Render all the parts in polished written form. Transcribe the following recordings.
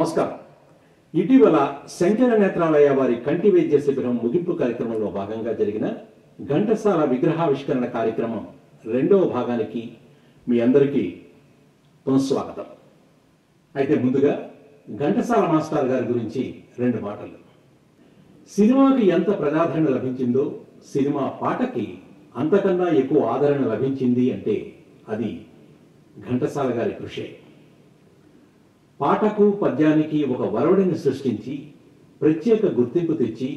నమస్కారం. ఇటీవల శంకర నేత్రాలయ వారి కంటి వైద్య శిబిరం ముగింపు కార్యక్రమంలో భాగంగా జరిగిన ఘంటసాల విగ్రహావిష్కరణ కార్యక్రమం రెండవ భాగానికి మీ అందరికీ పునఃస్వాగతం. అయితే ముందుగా ఘంటసాల మాస్టర్ గారి గురించి రెండు మాటలు. సినిమాకి ఎంత ప్రజాదరణ లభించిందో సినిమా పాటకి అంతకన్నా ఎక్కువ ఆదరణ లభించింది అంటే అది ఘంటసాల గారి కృషే. పాటకు పద్యానికి ఒక వరవడిని సృష్టించి ప్రత్యేక గుర్తింపు తెచ్చి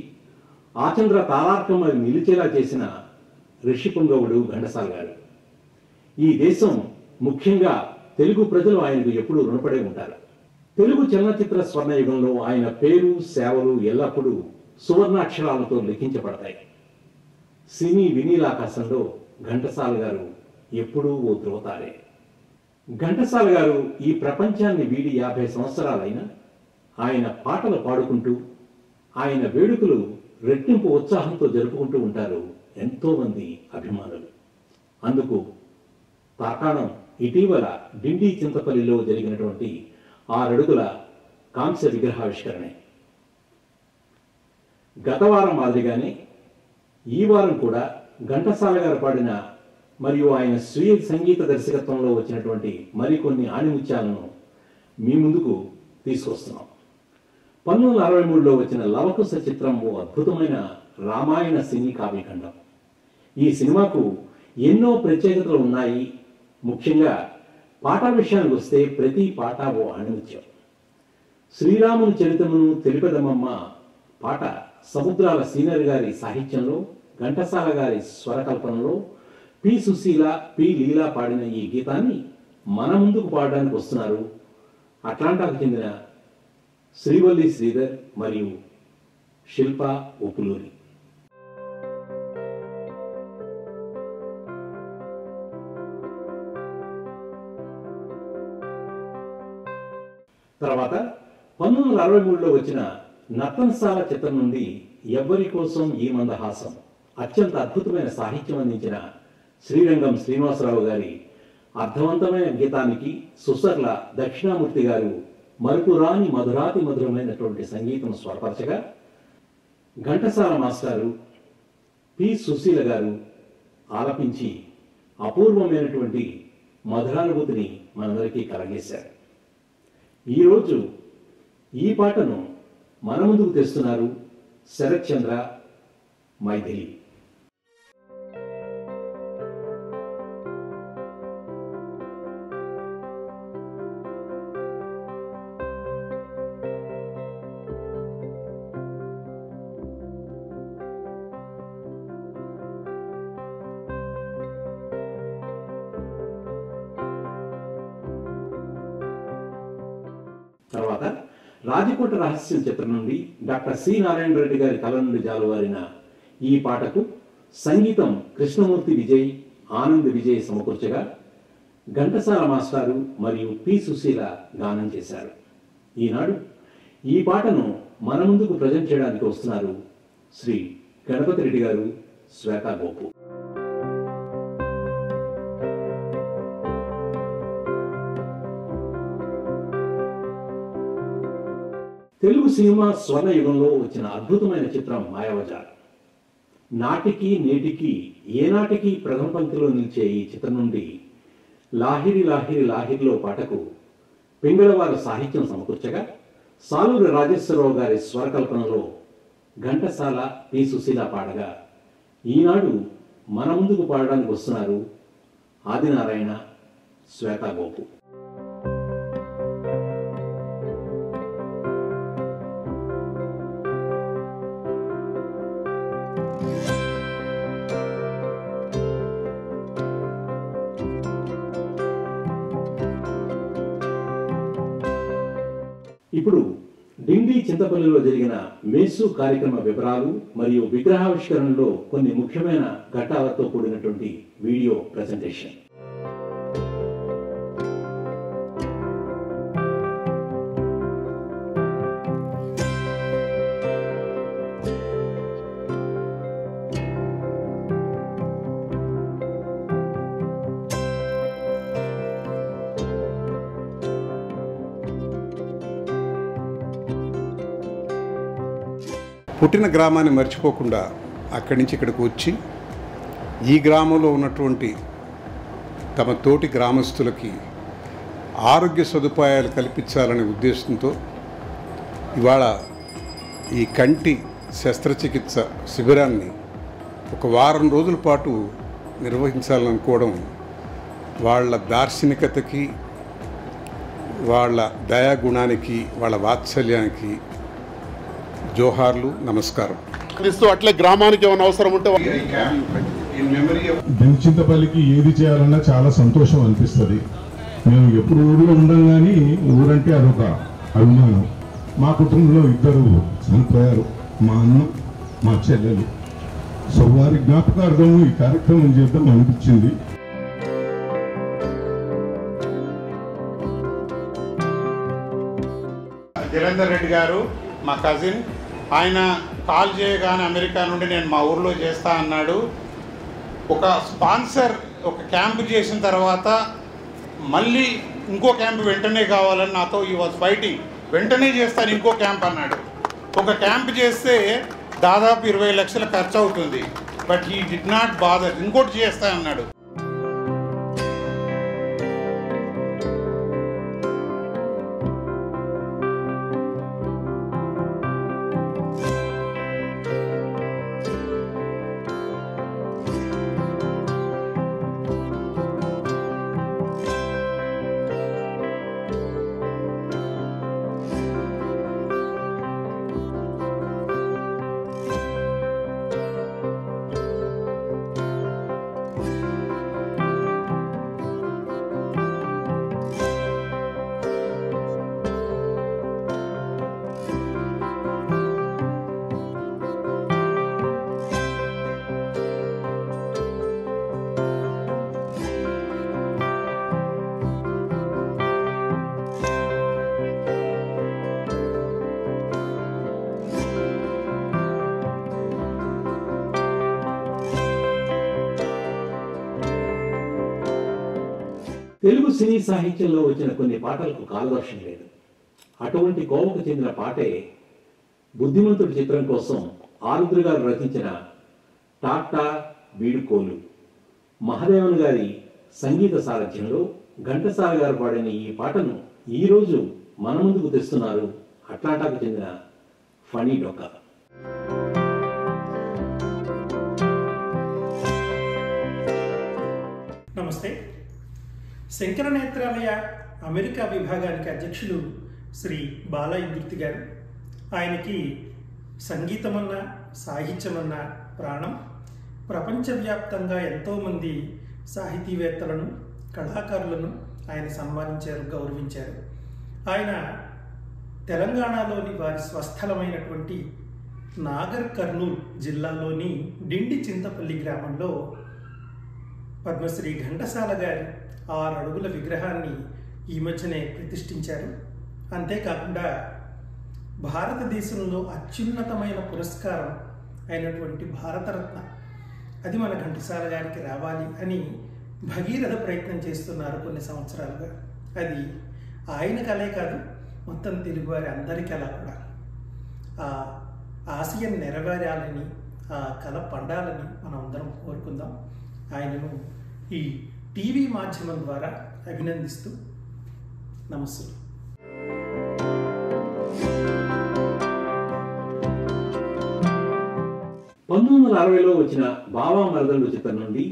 ఆచంద్ర తారార్కం నిలిచేలా చేసిన ఋషిపుంగవుడు ఘంటసాల గారు. ఈ దేశం ముఖ్యంగా తెలుగు ప్రజలు ఆయనకు ఎప్పుడూ రుణపడే ఉంటారు. తెలుగు చలనచిత్ర స్వర్ణయుగంలో ఆయన పేరు సేవలు ఎల్లప్పుడూ సువర్ణాక్షరాలతో లిఖించబడతాయి. సినీ వినీలాకాశంలో ఘంటసాల గారు ఎప్పుడూ ఓ ధ్రువతారే. ఘంటసాల గారు ఈ ప్రపంచాన్ని వీడి 50 సంవత్సరాలైనా ఆయన పాటలు పాడుకుంటూ ఆయన వేడుకలు రెట్టింపు ఉత్సాహంతో జరుపుకుంటూ ఉంటారు ఎంతో మంది అభిమానులు. అందుకు తార్కాణం ఇటీవల డిండి చింతపల్లిలో జరిగినటువంటి 6 అడుగుల కాంస్య విగ్రహావిష్కరణే. గత వారం మాదిరిగానే ఈ వారం కూడా ఘంటసాల గారు పాడిన మరియు ఆయన స్వీయ సంగీత దర్శకత్వంలో వచ్చినటువంటి మరికొన్ని ఆణిముత్యాలను మీ ముందుకు తీసుకొస్తున్నాం. 1963లో వచ్చిన లవకుశ చిత్రం ఓ అద్భుతమైన రామాయణ సినీ కావ్యఖండం. ఈ సినిమాకు ఎన్నో ప్రత్యేకతలు ఉన్నాయి. ముఖ్యంగా పాట విషయానికి వస్తే ప్రతి పాట ఓ ఆణిముత్యం. శ్రీరాముని చరిత్రను తెలిపెదమమ్మ పాట సముద్రాల సీనర్ గారి సాహిత్యంలో, ఘంటసాల గారి స్వరకల్పనలో పి సుశీల, పి లీలా పాడిన ఈ గీతాన్ని మన ముందుకు పాడడానికి వస్తున్నారు అట్లాంటాకు చెందిన శ్రీవల్లి శ్రీధర్ మరియు శిల్ప ఉపులూరి. తర్వాత 1963లో వచ్చిన నర్తనశాల చిత్రం నుండి ఎవ్వరి కోసం ఈ మందహాసం అత్యంత అద్భుతమైన సాహిత్యం అందించిన శ్రీరంగం శ్రీనివాసరావు గారి అర్థవంతమైన గీతానికి సుసర్ల దక్షిణామూర్తి గారు మరుపురాని మధురాతి మధురమైనటువంటి సంగీతం స్వరపరచగా ఘంటసాల మాస్టారు పి సుశీల గారు ఆలపించి అపూర్వమైనటువంటి మధురానుభూతిని మనందరికీ కలగేశారు. ఈరోజు ఈ పాటను మన ముందుకు తెస్తున్నారు శరత్ చంద్ర మైథిలి. తర్వాత రాజకోట రహస్యం చిత్రం నుండి డాక్టర్ సి నారాయణ రెడ్డి గారి కళ నుండి జాలువారిన ఈ పాటకు సంగీతం కృష్ణమూర్తి విజయ్, ఆనంద్ విజయ్ సమకూర్చగా ఘంటసాల మాస్టారు మరియు పి సుశీల గానం చేశారు. ఈనాడు ఈ పాటను మన ముందుకు ప్రజెంట్ చేయడానికి వస్తున్నారు శ్రీ గణపతి రెడ్డి గారు, శ్వేతా గోపు. తెలుగు సినిమా స్వర్ణయుగంలో వచ్చిన అద్భుతమైన చిత్రం మాయాబజార్. నాటికి నేటికి ఏనాటికి ప్రథమ పంక్తిలో నిలిచే ఈ చిత్రం నుండి లాహిరి లాహిరి లాహిరిలో పాటకు పింగళవారు సాహిత్యం సమకూర్చగా సాలూరి రాజేశ్వరరావు గారి స్వరకల్పనలో ఘంటసాల పి సుశీల పాడగా ఈనాడు మన ముందుకు పాడడానికి వస్తున్నారు ఆదినారాయణ, శ్వేతా గోపు. ఇప్పుడు డిండి చింతపల్లిలో జరిగిన మేసు కార్యక్రమ వివరాలు మరియు విగ్రహావిష్కరణలో కొన్ని ముఖ్యమైన ఘట్టాలతో కూడినటువంటి వీడియో ప్రెజెంటేషన్. పుట్టిన గ్రామాన్ని మర్చిపోకుండా అక్కడి నుంచి ఇక్కడికి వచ్చి ఈ గ్రామంలో ఉన్నటువంటి తమ తోటి గ్రామస్తులకి ఆరోగ్య సదుపాయాలు కల్పించాలనే ఉద్దేశంతో ఇవాళ ఈ కంటి శస్త్రచికిత్స శిబిరాన్ని ఒక వారం రోజుల పాటు నిర్వహించాలనుకోవడం వాళ్ళ దార్శనికతకి, వాళ్ళ దయాగుణానికి, వాళ్ళ వాత్సల్యానికి జోహార్లు, నమస్కారం. అట్లే గ్రామానికి ఏమైనా అవసరం ఉంటే చింతపల్లికి ఏది చేయాలన్నా చాలా సంతోషం అనిపిస్తుంది. మేము ఎప్పుడు ఊళ్ళో ఉండం కానీ ఊరంటే అదొక అభిమానం. మా కుటుంబంలో 2 చనిపోయారు, మా అన్న, మా చెల్లెలు. సో వారి జ్ఞాపకార్థం ఈ కార్యక్రమం చేద్దాం అనిపించింది. జలంధర్ రెడ్డి గారు మా కజిన్, ఆయన కాల్ చేయగానే అమెరికా నుండి నేను మా ఊర్లో చేస్తా అన్నాడు. ఒక స్పాన్సర్ ఒక క్యాంపు చేసిన తర్వాత మళ్ళీ ఇంకో క్యాంపు వెంటనే కావాలని నాతో ఈ వాజ్ ఫైటింగ్. వెంటనే చేస్తాను ఇంకో క్యాంప్ అన్నాడు. ఒక క్యాంప్ చేస్తే దాదాపు 20 లక్షలు ఖర్చు అవుతుంది. But he did not bother, ఇంకోటి చేస్తా అన్నాడు. తెలుగు సినీ సాహిత్యంలో వచ్చిన కొన్ని పాటలకు కాలవర్షం లేదు. అటువంటి కోవకు చెందిన పాటే బుద్ధిమంతుడి చిత్రం కోసం ఆరుద్ర గారు రచించిన టాటా వీడుకోలు. మహదేవన్ గారి సంగీత సారథ్యంలో ఘంటసాల గారు పాడిన ఈ పాటను ఈరోజు మన ముందుకు తెస్తున్నారు అట్లాంటాకు చెందిన ఫనీ డొక్కా. నమస్తే. శంకర నేత్రాలయ అమెరికా విభాగానికి అధ్యక్షులు శ్రీ బాలయుర్తి గారు. ఆయనకి సంగీతమన్న సాహిత్యమన్న ప్రాణం. ప్రపంచవ్యాప్తంగా ఎంతోమంది సాహితీవేత్తలను, కళాకారులను ఆయన సన్మానించారు, గౌరవించారు. ఆయన తెలంగాణలోని వారి స్వస్థలమైనటువంటి నాగర్ కర్నూల్ జిల్లాలోని డిండి చింతపల్లి గ్రామంలో పద్మశ్రీ ఘంటసాల గారి 6 అడుగుల విగ్రహాన్ని ఈ మధ్యనే ప్రతిష్ఠించారు. అంతేకాకుండా భారతదేశంలో అత్యున్నతమైన పురస్కారం అయినటువంటి భారతరత్న, అది మన ఘంటసాల గారికి రావాలి అని భగీరథ ప్రయత్నం చేస్తున్నారు కొన్ని సంవత్సరాలుగా. అది ఆయన కలే కాదు, మొత్తం తెలుగువారి అందరి కళ కూడా. ఆ ఆశయం నెరవేరాలని, ఆ కళ పండాలని మనం అందరం కోరుకుందాం. ఆయనను ఈ టీవీ మాధ్యమం ద్వారా అభినందిస్తూ నమస్తే. 1960లో వచ్చిన బావా మరదళ్ళు చిత్రం నుండి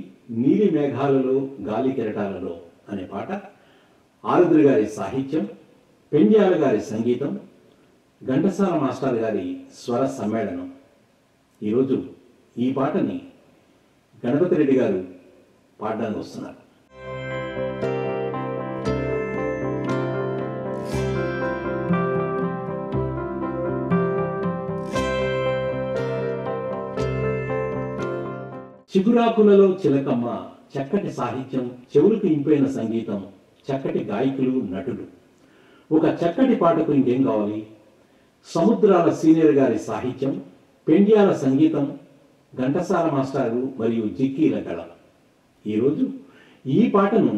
నీలి మేఘాలలో గాలి కెరటాలలో అనే పాట, ఆరుద్ర గారి సాహిత్యం, పెండ్యాల గారి సంగీతం, ఘంటసాల మాస్టర్ గారి స్వర సమ్మేళనం. ఈరోజు ఈ పాటని గణపతి రెడ్డి గారు పాడడానికి వస్తున్నారు. చిగురాకులలో చిలకమ్మ, చక్కటి సాహిత్యం, చెవులకు ఇంపైన సంగీతం, చక్కటి గాయకులు, నటులు. ఒక చక్కటి పాటకు ఇంకేం కావాలి? సముద్రాల సీనియర్ గారి సాహిత్యం, పెండ్యాల సంగీతం, ఘంటసాల మాస్టారు మరియు జిక్కీల గళ. ఈరోజు ఈ పాటను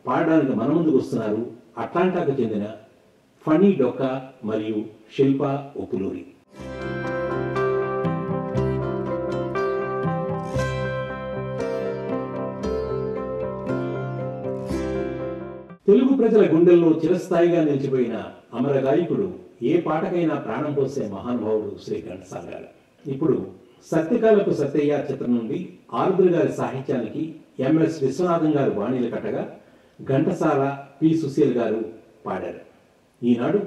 పాడడానికి మన ముందుకు వస్తున్నారు అట్లాంటాకు చెందిన ఫనీ డొక్కా మరియు శిల్ప ఉపులూరి. తెలుగు ప్రజల గుండెల్లో చిరస్థాయిగా నిలిచిపోయిన అమర గాయకుడు, ఏ పాటకైనా ప్రాణం పోసే మహానుభావుడు శ్రీ ఘంటసాల గారు. ఇప్పుడు సత్యకాలపు సత్తయ్య చిత్రం నుండి ఆరుద్ర గారి సాహిత్యానికి ఎంఎస్ విశ్వనాథం గారు వాణిలు కట్టగా ఘంటసాల, పి సుశీల్ గారు పాడారు. ఈనాడు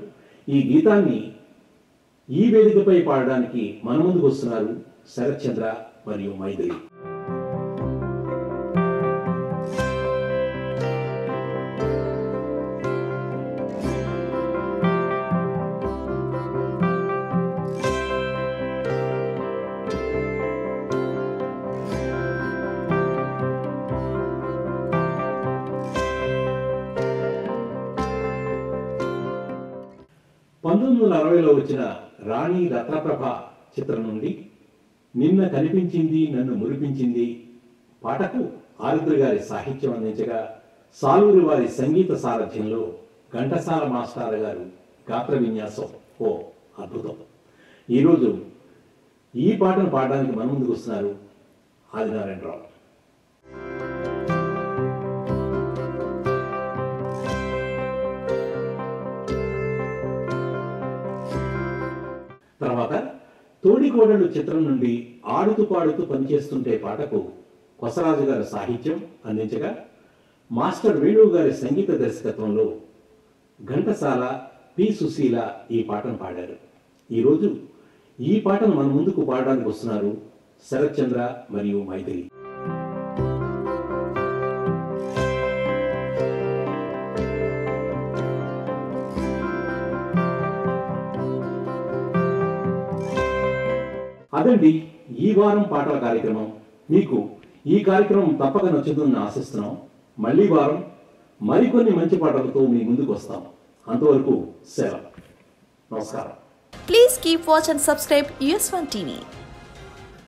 ఈ గీతాన్ని ఈ వేదికపై పాడడానికి మన ముందుకు వస్తున్నారు శరత్చంద్ర మరియు మైథిలి. లో వచ్చిన రాణి రత్నప్రభ చిత్రం నుండి నిన్న కనిపించింది నన్ను మురిపించింది పాటకు ఆరుద్ర గారి సాహిత్యం అందించగా సాలూరి వారి సంగీత సారథ్యంలో ఘంటసాల మాస్టర్ గారు గాత్ర విన్యాసం ఓ అద్భుతం. ఈరోజు ఈ పాటను పాడడానికి మన ముందుకు వస్తున్నారు ఆదినారాయణరావు. తర్వాత తోడికోడళ్ళు చిత్రం నుండి ఆడుతూ పాడుతూ పనిచేస్తుంటే పాటకు కొసరాజు గారి సాహిత్యం అందించగా మాస్టర్ వేణు గారి సంగీత దర్శకత్వంలో ఘంటసాల, పి సుశీల ఈ పాటను పాడారు. ఈరోజు ఈ పాటను మన ముందుకు పాడడానికి వస్తున్నారు శరత్చంద్ర మరియు మైథిలి. అదండి ఈ వారం పాటల కార్యక్రమం. మీకు ఈ కార్యక్రమం తప్పక నచ్చుతుందని ఆశిస్తున్నాం. మళ్ళీ వారం మరికొన్ని మంచి పాటలతో మీ ముందుకు వస్తాం. అంతవరకు సెలవు. నమస్కారం. Please keep watch and subscribe US1 TV.